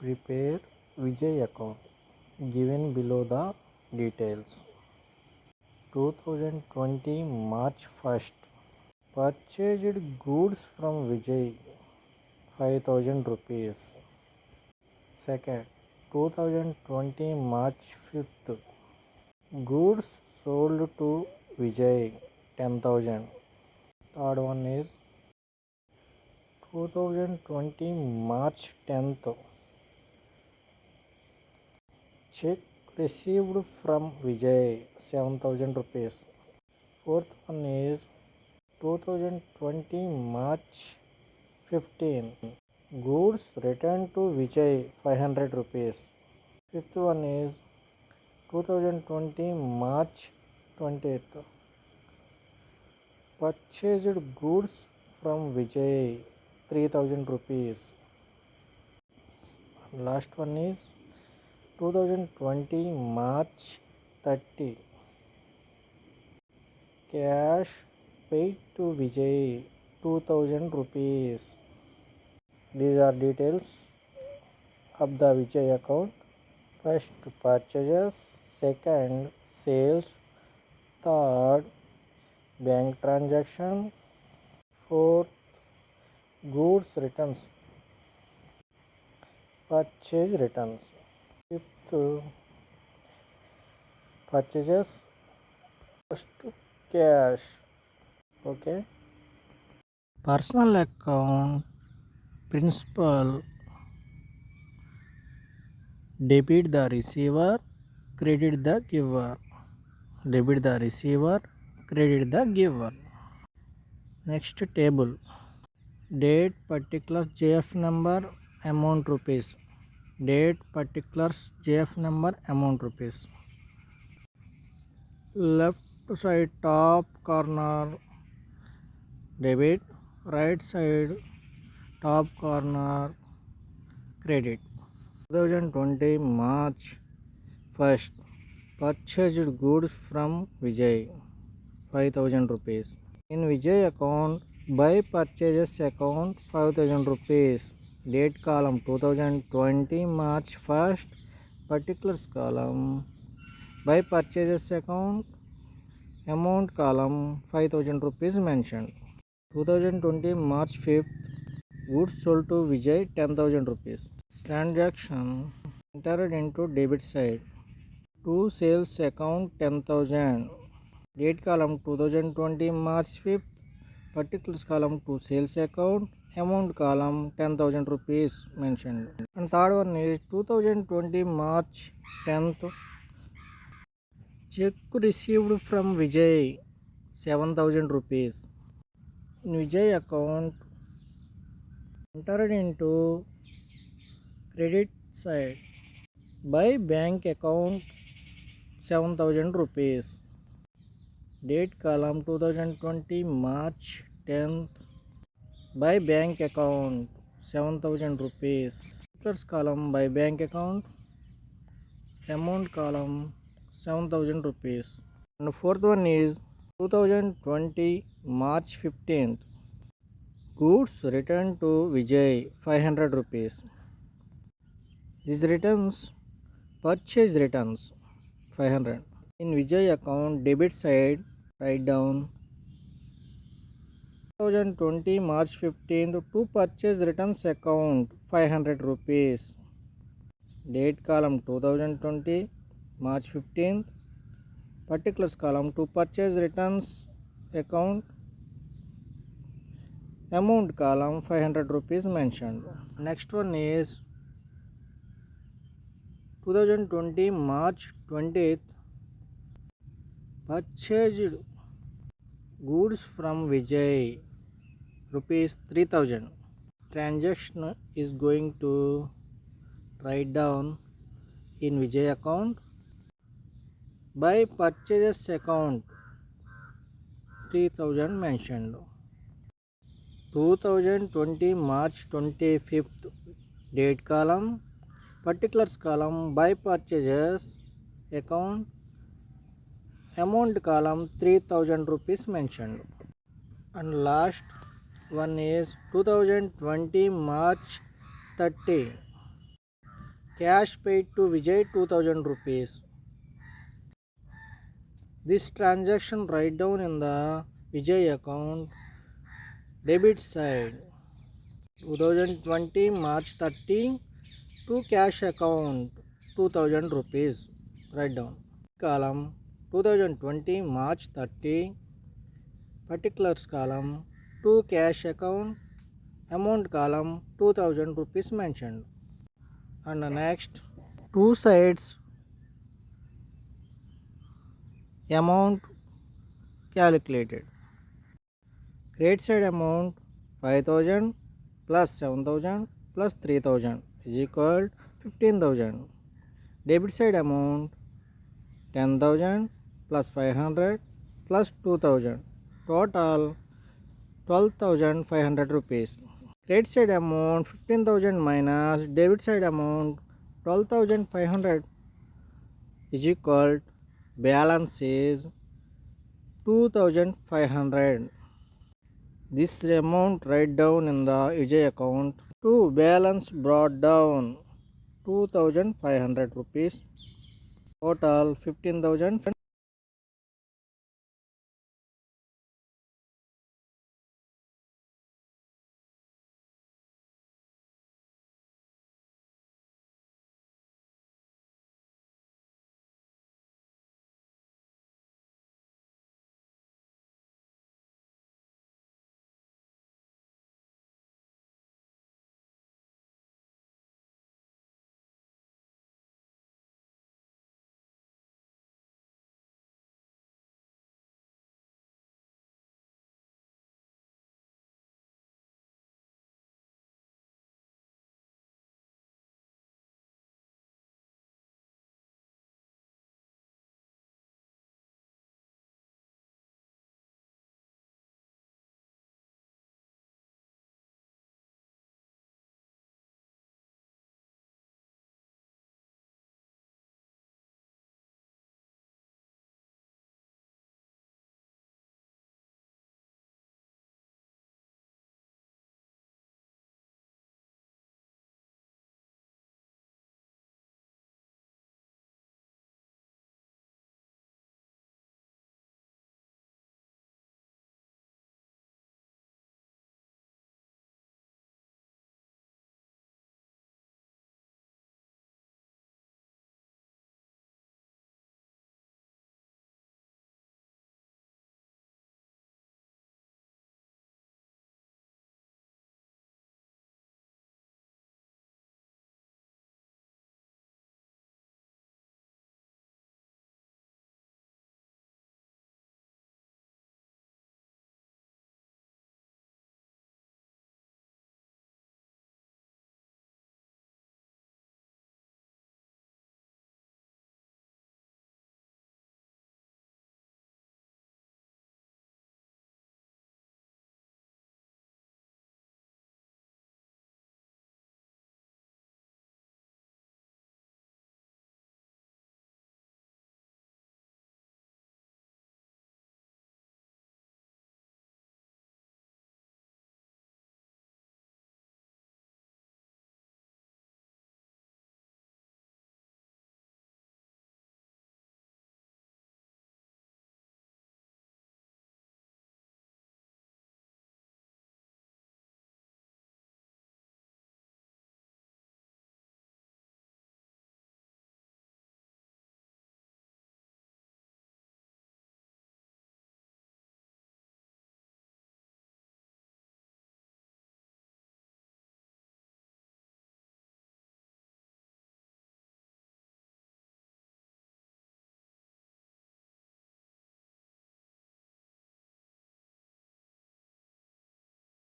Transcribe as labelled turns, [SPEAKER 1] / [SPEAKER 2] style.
[SPEAKER 1] Prepare Vijay account given below the details. 2020 March 1st. Purchased goods from Vijay 5000 rupees. Second, 2020 March 5th. Goods sold to Vijay 10,000. Third one is 2020 March 10th. Check received from Vijay 7,000 rupees. Fourth one is 2020 March 15. Goods returned to Vijay 500 rupees. Fifth one is 2020 March 20th. Purchased goods from Vijay 3,000 rupees. Last one is 2020 March 30. Cash paid to Vijay 2,000 rupees. These are details of the Vijay account. First, purchases. Second, sales. Third, bank transaction. Fourth, goods returns. Purchase returns. Fifth, purchases. First, cash. Okay. Personal account principal. Debit the receiver, credit the giver. Debit the receiver, credit the giver. Next table. Date, particulars, JF number, amount rupees. Date, particulars, JF number, amount rupees. Left side top corner debit, right side top corner credit. 2020 March 1st. Purchased goods from Vijay 5,000 rupees. In Vijay account, by purchases account 5,000 rupees. Date column 2020 March 1st. Particulars column, by purchases account, amount column 5,000 rupees mentioned. 2020 March 5th. Goods sold to Vijay 10,000 rupees. Transaction entered into debit side. To sales account 10,000. Date column 2020 March 5th. Particulars column to sales account. Amount column 10,000 rupees mentioned. And third one is 2020 March 10th. Check received from Vijay 7,000 rupees. In Vijay account entered into credit side. By bank account 7,000 rupees. Date column 2020 March 10th. By bank account 7,000 rupees. Particulars column, by bank account, amount column 7,000 rupees. And the fourth one is 2020 March 15th. Goods returned to Vijay 500 rupees. These returns, purchase returns 500. In Vijay account debit side, write down 2020 March 15th to purchase returns account 500 rupees. Date column 2020 March 15th. Particulars column to purchase returns account, amount column 500 rupees mentioned. Next one is 2020 March 20th. Purchased goods from Vijay rupees 3,000. Transaction is going to write down in Vijay account. By purchases account 3,000 mentioned. 2020 March 25th. Date column, particulars column, by purchases account, amount column 3,000 rupees mentioned. And last one is 2020 March 30. Cash paid to Vijay 2000 rupees. This transaction write down in the Vijay account debit side. 2020 March 30 to cash account 2000 rupees. Write down. Column 2020 March 30. Particulars column to cash account. Amount column 2000 rupees mentioned. And the next two sides amount calculated. Credit side amount 5000 plus 7000 plus 3000 is equal 15,000. Debit side amount 10,000 plus 500 plus 2,000. Total 12,500 rupees. Credit side amount 15,000 minus debit side amount 12,500 is equal balance is 2,500. This amount write down in the Vijay account to balance brought down 2,500 rupees. Total 15,000.